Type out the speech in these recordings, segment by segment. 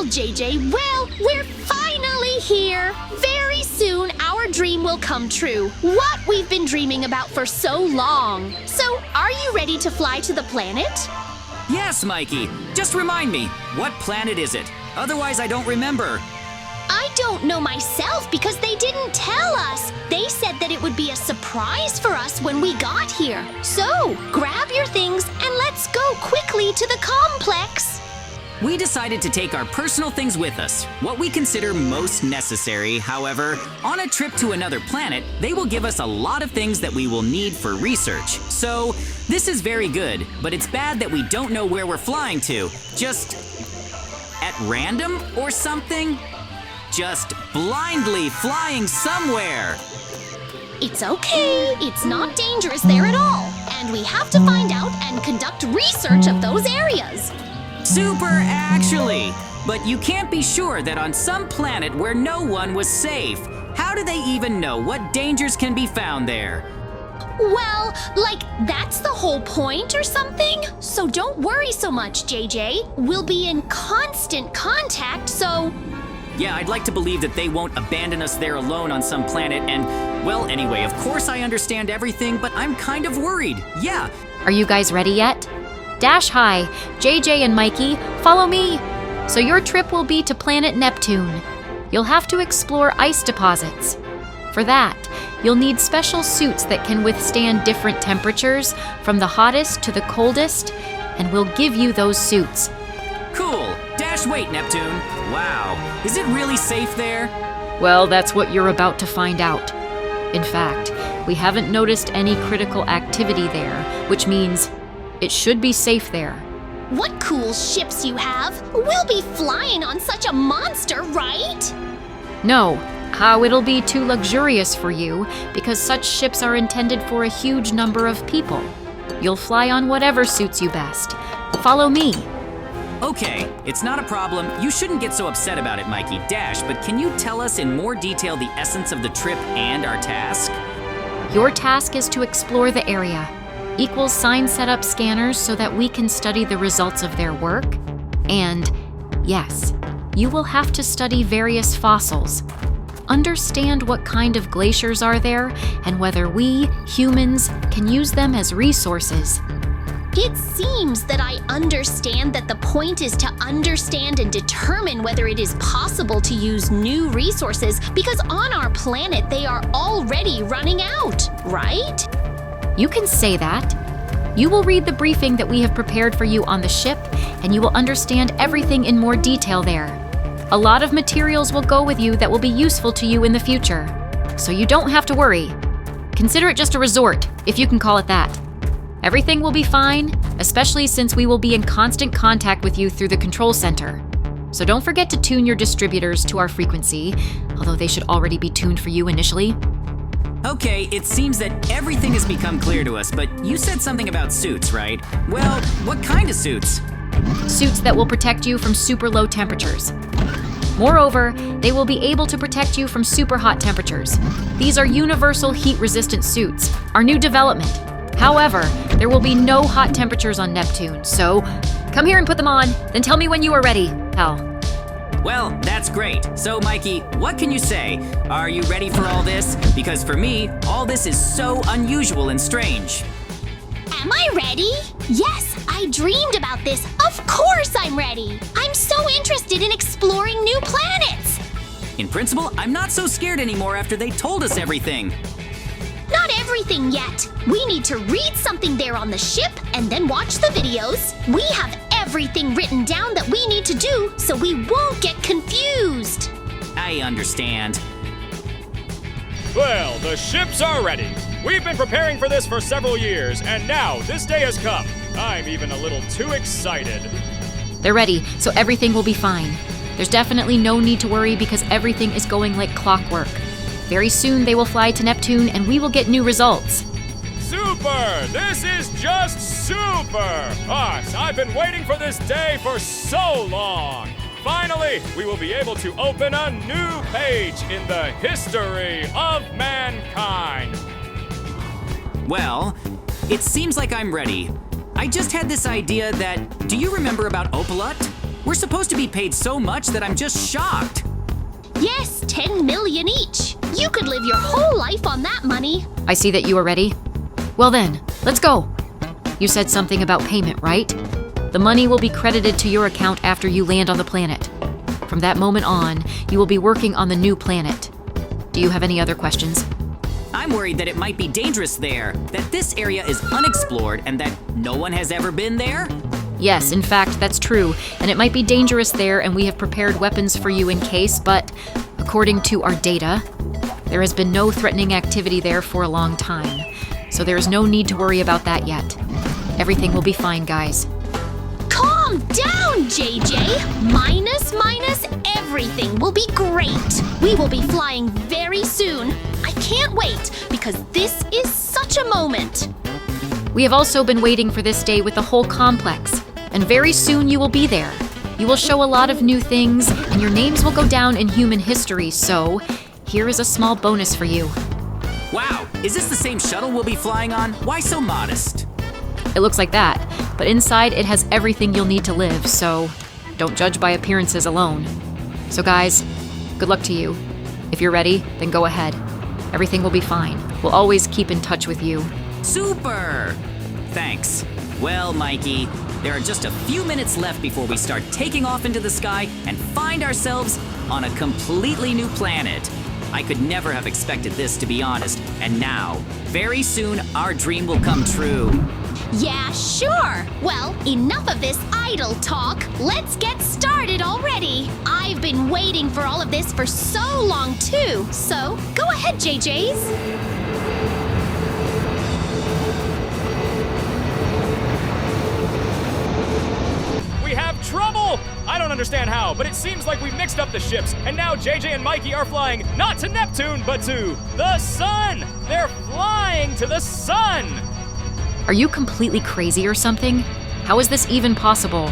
Well, JJ, we're finally here. Very soon, our dream will come true. What we've been dreaming about for so long. So, are you ready to fly to the planet? Yes, Mikey. Just remind me, what planet is it? Otherwise, I don't remember. I don't know myself because they didn't tell us. They said that it would be a surprise for us when we got here. So, grab your things and let's go quickly to the complex. We decided to take our personal things with us, what we consider most necessary. However, on a trip to another planet, they will give us a lot of things that we will need for research. So, this is very good, but it's bad that we don't know where we're flying to. Just at random or something? Just blindly flying somewhere. It's okay. It's not dangerous there at all. And we have to find out and conduct research of those areas. Super, actually. But you can't be sure that on some planet where no one was safe, how do they even know what dangers can be found there? Well, like, that's the whole point or something? So don't worry so much, JJ. We'll be in constant contact, so... Yeah, I'd like to believe that they won't abandon us there alone on some planet and, well, anyway, of course I understand everything, but I'm kind of worried. Yeah. Are you guys ready yet? Dash high, JJ and Mikey, follow me. So your trip will be to planet Neptune. You'll have to explore ice deposits. For that, you'll need special suits that can withstand different temperatures, from the hottest to the coldest, and we'll give you those suits. Cool. Dash wait, Neptune. Wow. Is it really safe there? Well, that's what you're about to find out. In fact, we haven't noticed any critical activity there, which means it should be safe there. What cool ships you have. We'll be flying on such a monster, right? No, how it'll be too luxurious for you because such ships are intended for a huge number of people. You'll fly on whatever suits you best. Follow me. Okay, it's not a problem. You shouldn't get so upset about it, Mikey. Dash, but can you tell us in more detail the essence of the trip and our task? Your task is to explore the area. Equals sign setup scanners so that we can study the results of their work. And, yes, you will have to study various fossils. Understand what kind of glaciers are there and whether we, humans, can use them as resources. It seems that I understand that the point is to understand and determine whether it is possible to use new resources because on our planet they are already running out, right? You can say that. You will read the briefing that we have prepared for you on the ship, and you will understand everything in more detail there. A lot of materials will go with you that will be useful to you in the future, so you don't have to worry. Consider it just a resort, if you can call it that. Everything will be fine, especially since we will be in constant contact with you through the control center. So don't forget to tune your distributors to our frequency, although they should already be tuned for you initially. Okay, it seems that everything has become clear to us, but you said something about suits, right? Well, what kind of suits? Suits that will protect you from super low temperatures. Moreover, they will be able to protect you from super hot temperatures. These are universal heat-resistant suits, our new development. However, there will be no hot temperatures on Neptune, so come here and put them on, then tell me when you are ready, pal. Well, that's great. So, Mikey, what can you say? Are you ready for all this? Because for me, all this is so unusual and strange. Am I ready? Yes, I dreamed about this. Of course I'm ready. I'm so interested in exploring new planets. In principle, I'm not so scared anymore after they told us everything. Not everything yet. We need to read something there on the ship and then watch the videos. We have everything written down that we need to do so we won't get confused. I understand. Well, the ships are ready. We've been preparing for this for several years, and now this day has come. I'm even a little too excited. They're ready, so everything will be fine. There's definitely no need to worry because everything is going like clockwork. Very soon they will fly to Neptune and we will get new results. Super! This is just super! Us, I've been waiting for this day for so long. Finally, we will be able to open a new page in the history of mankind. Well, it seems like I'm ready. I just had this idea that, do you remember about Opalot? We're supposed to be paid so much that I'm just shocked. Yes, 10 million each. You could live your whole life on that money. I see that you are ready. Well then, let's go. You said something about payment, right? The money will be credited to your account after you land on the planet. From that moment on, you will be working on the new planet. Do you have any other questions? I'm worried that it might be dangerous there, that this area is unexplored and that no one has ever been there. Yes, in fact, that's true, and it might be dangerous there, and we have prepared weapons for you in case, but according to our data, there has been no threatening activity there for a long time, so there is no need to worry about that yet. Everything will be fine, guys. Calm down, JJ. Minus, everything will be great. We will be flying very soon. I can't wait, because this is such a moment. We have also been waiting for this day with the whole complex, and very soon you will be there. You will show a lot of new things, and your names will go down in human history, so here is a small bonus for you. Wow, is this the same shuttle we'll be flying on? Why so modest? It looks like that, but inside it has everything you'll need to live, so don't judge by appearances alone. So guys, good luck to you. If you're ready, then go ahead. Everything will be fine. We'll always keep in touch with you. Super! Thanks. Well, Mikey, there are just a few minutes left before we start taking off into the sky and find ourselves on a completely new planet. I could never have expected this, to be honest, and now, very soon, our dream will come true. Yeah, sure. Well, enough of this idle talk. Let's get started already. I've been waiting for all of this for so long, too. So, go ahead, JJs. We have trouble! I don't understand how, but it seems like we mixed up the ships, and now JJ and Mikey are flying not to Neptune, but to the sun! They're flying to the sun! Are you completely crazy or something? How is this even possible?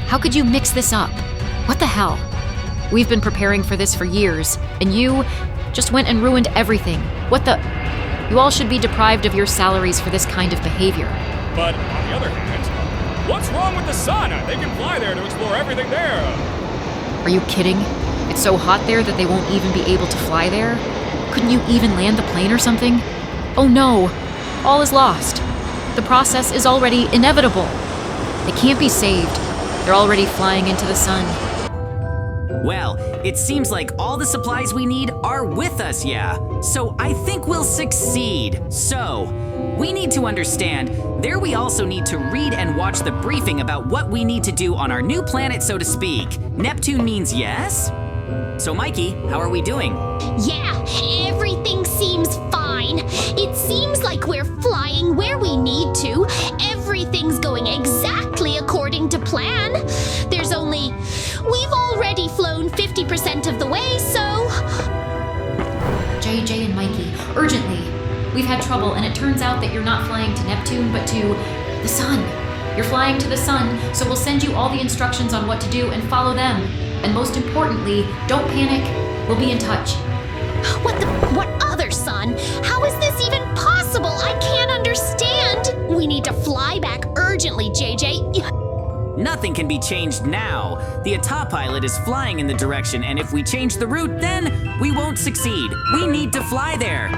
How could you mix this up? What the hell? We've been preparing for this for years, and you just went and ruined everything. What the? You all should be deprived of your salaries for this kind of behavior. But on the other hand, what's wrong with the sun? They can fly there to explore everything there. Are you kidding? It's so hot there that they won't even be able to fly there? Couldn't you even land the plane or something? Oh no, all is lost. The process is already inevitable. They can't be saved. They're already flying into the sun. Well, it seems like all the supplies we need are with us, yeah. So I think we'll succeed. So, we need to understand, there we also need to read and watch the briefing about what we need to do on our new planet, so to speak. Neptune means yes? So Mikey, how are we doing? Yeah, everything seems fine. It seems like we're flying where we need to. Everything's going exactly according to plan. We've already flown 50% of the way, so... JJ and Mikey, urgently. We've had trouble, and it turns out that you're not flying to Neptune, but to the sun. You're flying to the sun, so we'll send you all the instructions on what to do and follow them. And most importantly, don't panic. We'll be in touch. What other sun? How is this even possible? I can't understand. We need to fly back urgently, JJ. Nothing can be changed now. The autopilot is flying in the direction, and if we change the route, then we won't succeed. We need to fly there.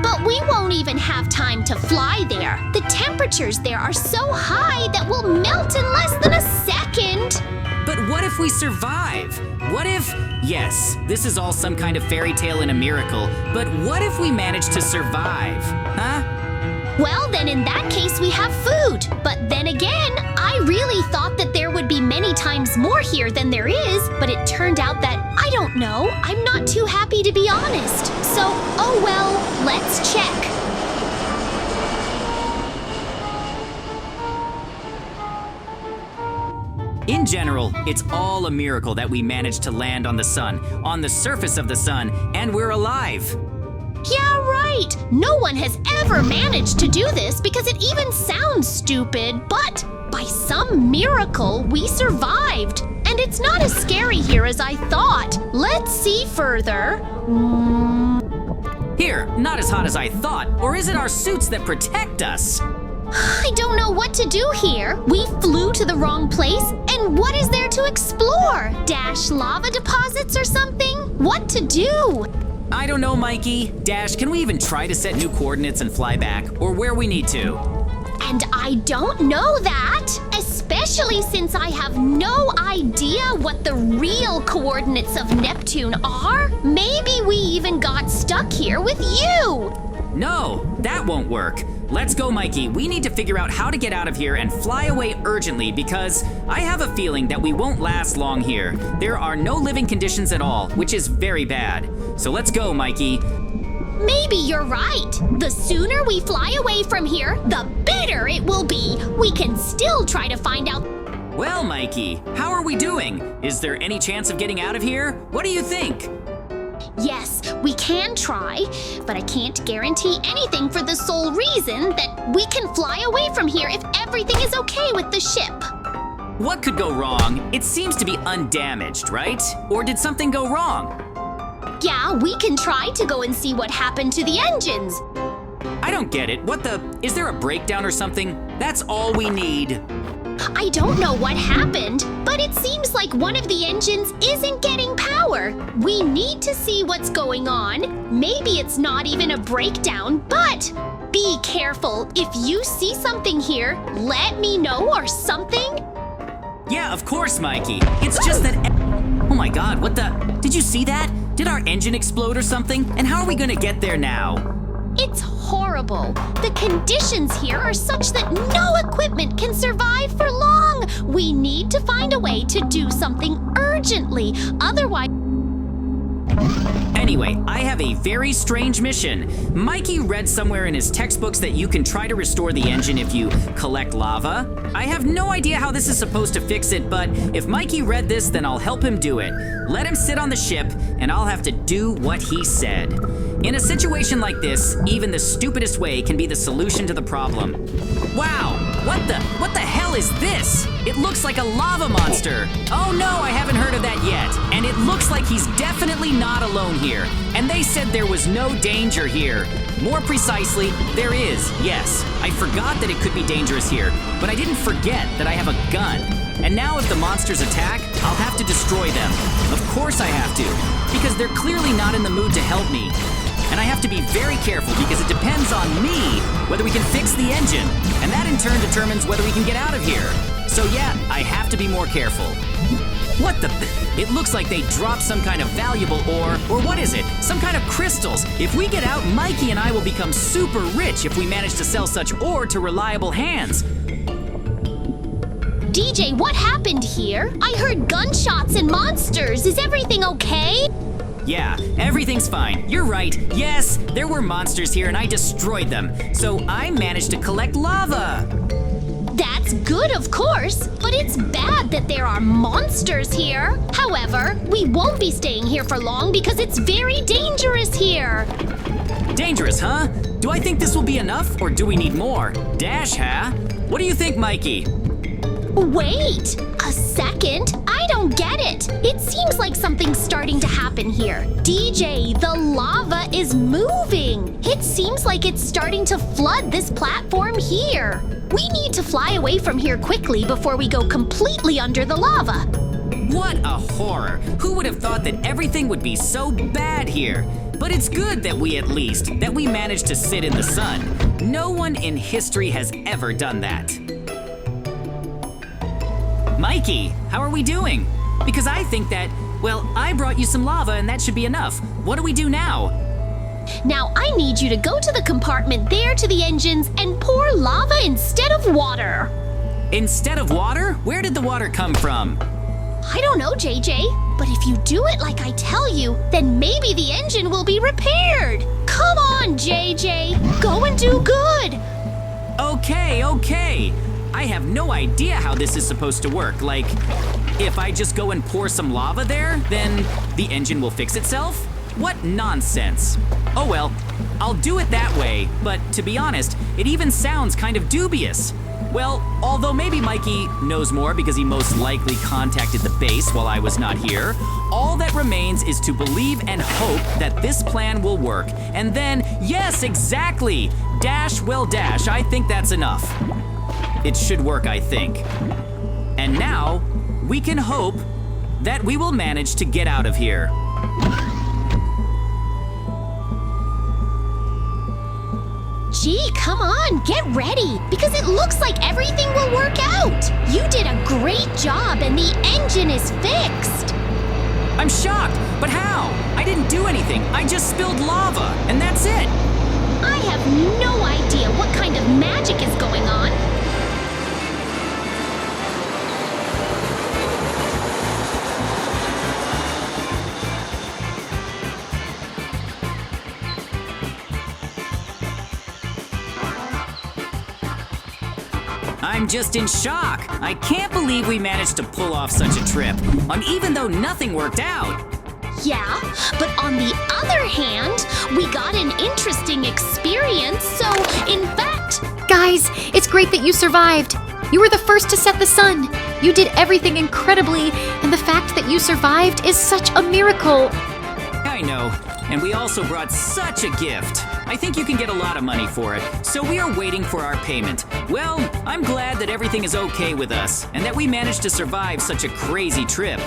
But we won't even have time to fly there. The temperatures there are so high that we'll melt in less than a second. But what if we survive? What if... Yes, this is all some kind of fairy tale and a miracle, but what if we manage to survive? Huh? Well, then in that case we have food. But then again, I really thought that there would be many times more here than there is, but it turned out that, I don't know, I'm not too happy to be honest. So, oh well, let's check. In general, it's all a miracle that we managed to land on the sun, on the surface of the sun, and we're alive. Yeah, right. No one has ever managed to do this because it even sounds stupid, but by some miracle, we survived. And it's not as scary here as I thought. Let's see further. Here, not as hot as I thought, or is it our suits that protect us? I don't know what to do here. We flew to the wrong place, and what is there to explore? Dash lava deposits or something? What to do? I don't know, Mikey. Dash, can we even try to set new coordinates and fly back, or where we need to? And I don't know that, especially since I have no idea what the real coordinates of Neptune are. Maybe we even got stuck here with you. No, that won't work. Let's go, Mikey. We need to figure out how to get out of here and fly away urgently because I have a feeling that we won't last long here. There are no living conditions at all, which is very bad. So let's go, Mikey. Maybe you're right. The sooner we fly away from here, the better it will be. We can still try to find out. Well, Mikey, how are we doing? Is there any chance of getting out of here? What do you think? Yes, we can try, but I can't guarantee anything for the sole reason that we can fly away from here if everything is okay with the ship. What could go wrong? It seems to be undamaged, right? Or did something go wrong? Yeah, we can try to go and see what happened to the engines. I don't get it. Is there a breakdown or something? That's all we need. I don't know what happened, but it seems like one of the engines isn't getting power. We need to see what's going on. Maybe it's not even a breakdown, but be careful. If you see something here, let me know or something. Yeah, of course, Mikey. It's just that... Oh my god, Did you see that? Did our engine explode or something? And how are we gonna get there now? It's horrible. The conditions here are such that no equipment can survive for long. We need to find a way to do something urgently. Otherwise... Anyway, I have a very strange mission. Mikey read somewhere in his textbooks that you can try to restore the engine if you collect lava. I have no idea how this is supposed to fix it, but if Mikey read this, then I'll help him do it. Let him sit on the ship, and I'll have to do what he said. In a situation like this, even the stupidest way can be the solution to the problem. Wow, what the hell is this? It looks like a lava monster. Oh no, I haven't heard of that yet. And it looks like he's definitely not alone here. And they said there was no danger here. More precisely, there is, yes. I forgot that it could be dangerous here, but I didn't forget that I have a gun. And now if the monsters attack, I'll have to destroy them. Of course I have to, because they're clearly not in the mood to help me. And I have to be very careful because it depends on me whether we can fix the engine. And that in turn determines whether we can get out of here. So yeah, I have to be more careful. What the? It looks like they dropped some kind of valuable ore, or what is it? Some kind of crystals. If we get out, Mikey and I will become super rich if we manage to sell such ore to reliable hands. DJ, what happened here? I heard gunshots and monsters. Is everything okay? Yeah, everything's fine. You're right. Yes, there were monsters here and I destroyed them. So I managed to collect lava. That's good, of course, but it's bad that there are monsters here. However, we won't be staying here for long because it's very dangerous here. Dangerous, huh? Do I think this will be enough or do we need more? Dash, huh? What do you think, Mikey? Wait a second. I don't get it. It seems like something's starting to happen here. DJ, the lava is moving. It seems like it's starting to flood this platform here. We need to fly away from here quickly before we go completely under the lava. What a horror. Who would have thought that everything would be so bad here? But it's good that we managed to sit in the sun. No one in history has ever done that. Mikey, how are we doing? Because I think that, well, I brought you some lava and that should be enough. What do we do now? Now I need you to go to the compartment there to the engines and pour lava instead of water. Instead of water? Where did the water come from? I don't know, JJ, but if you do it like I tell you, then maybe the engine will be repaired. Come on, JJ, go and do good. Okay. I have no idea how this is supposed to work. Like, if I just go and pour some lava there, then the engine will fix itself? What nonsense. Oh well, I'll do it that way, but to be honest, it even sounds kind of dubious. Well, although maybe Mikey knows more because he most likely contacted the base while I was not here, all that remains is to believe and hope that this plan will work. And then, yes, exactly! Dash will dash. I think that's enough. It should work, I think. And now, we can hope that we will manage to get out of here. Gee, come on, get ready, because it looks like everything will work out. You did a great job and the engine is fixed. I'm shocked, but how? I didn't do anything. I just spilled lava, and that's it. I have no idea what kind of magic is going on. I'm just in shock. I can't believe we managed to pull off such a trip, even though nothing worked out. Yeah, but on the other hand, we got an interesting experience, so in fact... Guys, it's great that you survived. You were the first to set the sun. You did everything incredibly, and the fact that you survived is such a miracle. I know, and we also brought such a gift. I think you can get a lot of money for it, so we are waiting for our payment. Well, I'm glad that everything is okay with us, and that we managed to survive such a crazy trip.